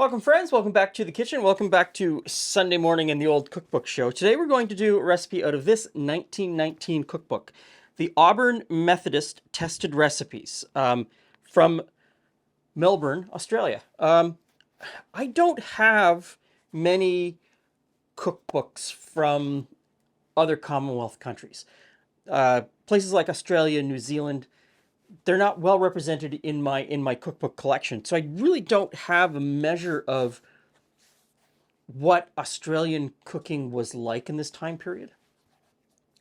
Welcome friends, welcome back to the kitchen, welcome back to Sunday morning in the old cookbook show. Today we're going to do a recipe out of this 1919 cookbook, the Auburn Methodist Tested Recipes from Melbourne, Australia. I don't have many cookbooks from other Commonwealth countries. Places like Australia, New Zealand, they're not well represented in my cookbook collection. So I really don't have a measure of what Australian cooking was like in this time period.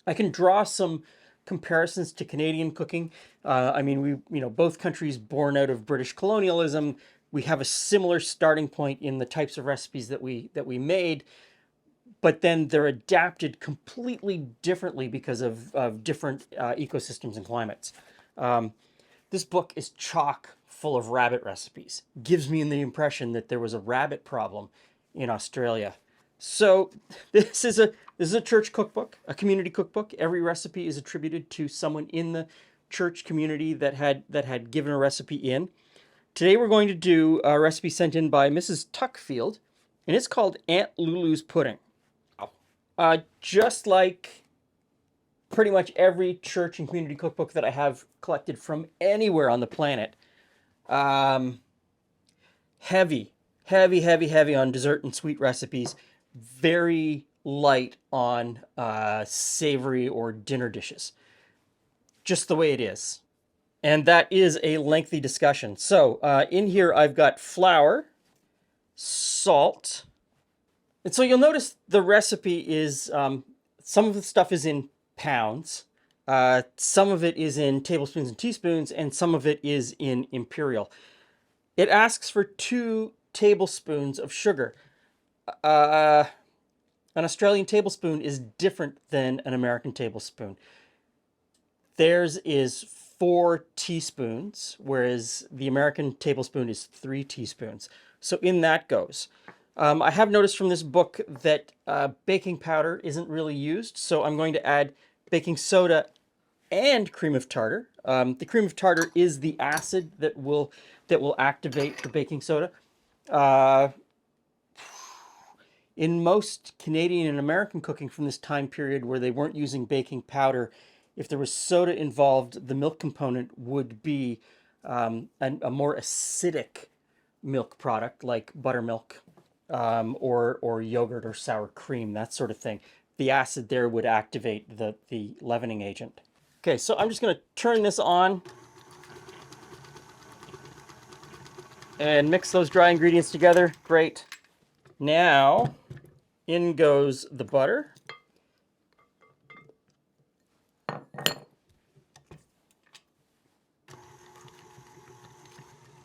I can draw some comparisons to Canadian cooking. I mean, both countries born out of British colonialism. We have a similar starting point in the types of recipes that we made, but then they're adapted completely differently because of different ecosystems and climates. This book is chock full of rabbit recipes. Gives me the impression that there was a rabbit problem in Australia. So this is a church cookbook, a community cookbook. Every recipe is attributed to someone in the church community that had given a recipe in. Today we're going to do a recipe sent in by Mrs. Tuckfield, and it's called Aunt Lulu's pudding. Just like pretty much every church and community cookbook that I have collected from anywhere on the planet. Heavy on dessert and sweet recipes. Very light on savory or dinner dishes. Just the way it is. And that is a lengthy discussion. So in here I've got flour, salt. And so you'll notice the recipe is, some of the stuff is in pounds. Some of it is in tablespoons and teaspoons, and some of it is in imperial. It asks for 2 tablespoons of sugar. An Australian tablespoon is different than an American tablespoon. Theirs is 4 teaspoons, whereas the American tablespoon is 3 teaspoons. So in that goes. I have noticed from this book that baking powder isn't really used, so I'm going to add baking soda and cream of tartar. The cream of tartar is the acid that will activate the baking soda. In most Canadian and American cooking from this time period where they weren't using baking powder, if there was soda involved, the milk component would be a more acidic milk product like buttermilk or yogurt or sour cream, that sort of thing. The acid there would activate the leavening agent. Okay, so I'm just going to turn this on and mix those dry ingredients together. Great. Now, in goes the butter.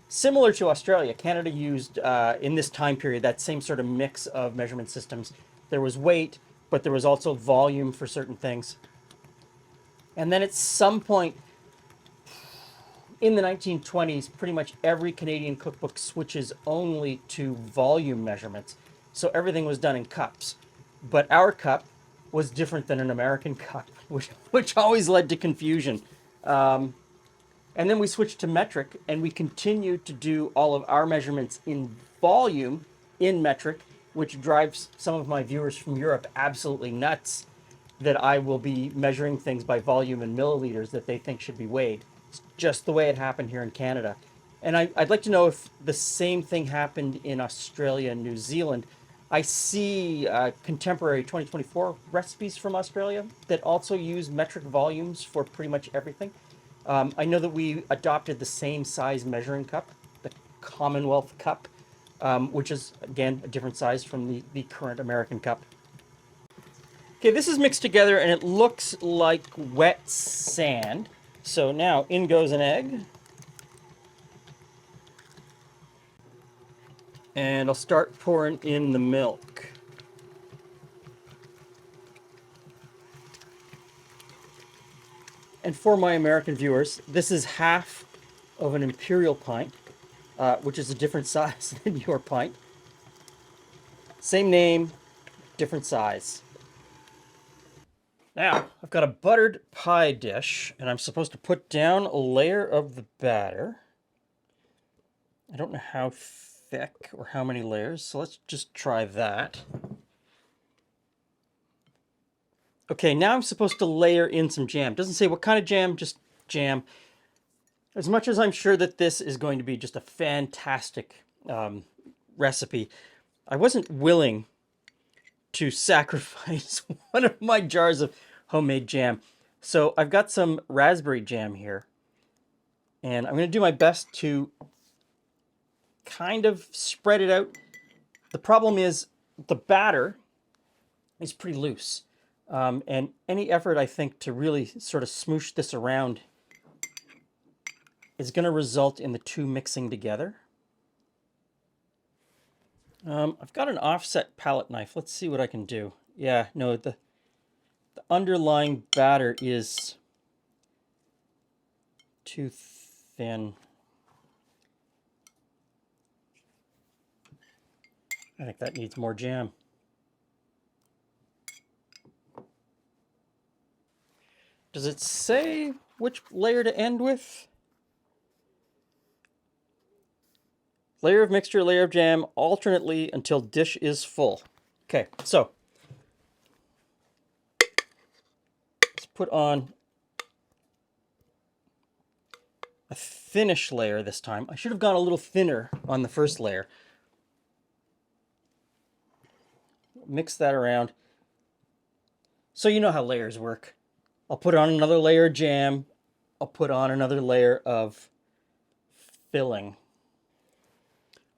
Similar to Australia, Canada used, in this time period, that same sort of mix of measurement systems. There was weight, but there was also volume for certain things. And then at some point in the 1920s, pretty much every Canadian cookbook switches only to volume measurements. So everything was done in cups. But our cup was different than an American cup, which always led to confusion. And then we switched to metric, and we continued to do all of our measurements in volume in metric, which drives some of my viewers from Europe absolutely nuts that I will be measuring things by volume in milliliters that they think should be weighed. It's just the way it happened here in Canada. And I'd like to know if the same thing happened in Australia and New Zealand. I see contemporary 2024 recipes from Australia that also use metric volumes for pretty much everything. I know that we adopted the same size measuring cup, the Commonwealth cup, which is, again, a different size from the current American cup. Okay, this is mixed together and it looks like wet sand. So now in goes an egg. And I'll start pouring in the milk. And for my American viewers, this is half of an imperial pint, which is a different size than your pint. Same name, different size. Now, I've got a buttered pie dish, and I'm supposed to put down a layer of the batter. I don't know how thick or how many layers, so let's just try that. Okay, now I'm supposed to layer in some jam. Doesn't say what kind of jam, just jam. As much as I'm sure that this is going to be just a fantastic recipe, I wasn't willing to sacrifice one of my jars of homemade jam. So I've got some raspberry jam here, and I'm going to do my best to kind of spread it out. The problem is the batter is pretty loose, and any effort I think to really sort of smoosh this around is going to result in the two mixing together. I've got an offset palette knife. Let's see what I can do. Yeah, no, the underlying batter is too thin. I think that needs more jam. Does it say which layer to end with? Layer of mixture, layer of jam, alternately until dish is full. Okay, so let's put on a thinnish layer this time. I should have gone a little thinner on the first layer. Mix that around. So you know how layers work. I'll put on another layer of jam. I'll put on another layer of filling.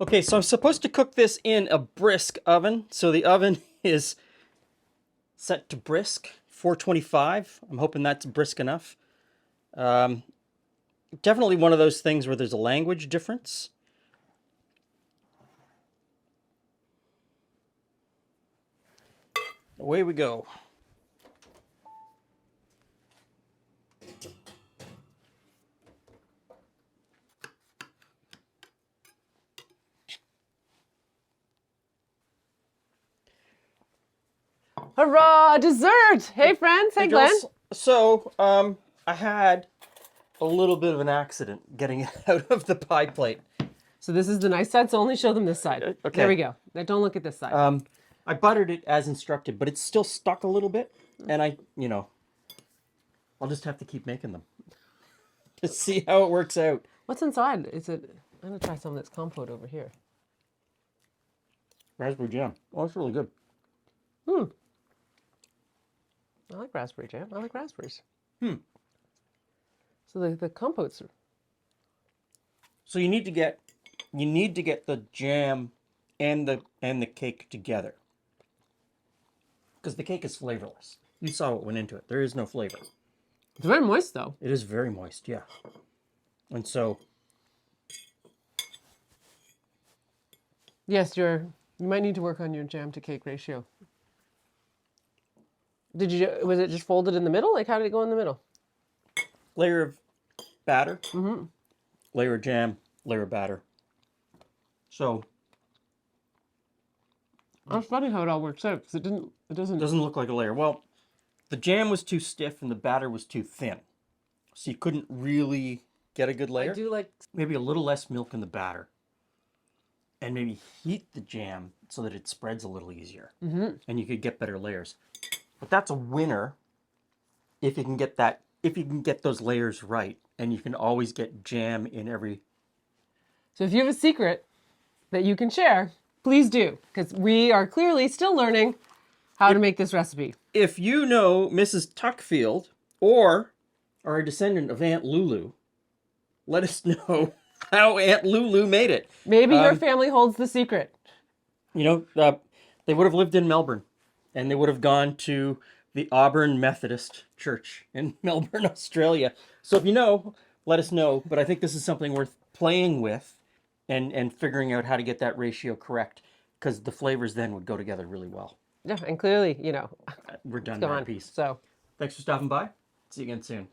Okay, so I'm supposed to cook this in a brisk oven. So the oven is set to brisk, 425. I'm hoping that's brisk enough. Definitely one of those things where there's a language difference. Away we go. Hurrah, dessert! Hey, friends. Hey, Glenn. So, I had a little bit of an accident getting it out of the pie plate. So this is the nice side, so only show them this side. Okay. There we go. Now don't look at this side. I buttered it as instructed, but it's still stuck a little bit. And I'll just have to keep making them to see how it works out. What's inside? Is it? I'm gonna try some of this compote over here. Raspberry jam. Oh, that's really good. I like raspberry jam. I like raspberries. So the compotes are... So you need to get the jam and the cake together, because the cake is flavorless. You saw what went into it. There is no flavor. It's very moist, though. It is very moist, yeah. And so, Yes, you might need to work on your jam to cake ratio. Was it just folded in the middle? Like, how did it go in the middle? layer of batter, layer of jam, layer of batter. So that's funny how it all works out, because it doesn't look like a layer. Well, the jam was too stiff and the batter was too thin, so you couldn't really get a good layer. I do like... Maybe a little less milk in the batter, and maybe heat the jam so that it spreads a little easier, and you could get better layers. But that's a winner if you can get that. If you can get those layers right, and you can always get jam in every... So if you have a secret that you can share, please do, because we are clearly still learning how to make this recipe. If you know Mrs. Tuckfield or are a descendant of Aunt Lulu, let us know how Aunt Lulu made it. Maybe your family holds the secret. You know, they would have lived in Melbourne, and they would have gone to the Auburn Methodist Church in Melbourne, Australia. So if you know, let us know. But I think this is something worth playing with and figuring out how to get that ratio correct, because the flavors then would go together really well. Yeah, and clearly, you know, We're done go now, on. peace. So Thanks for stopping by. See you again soon.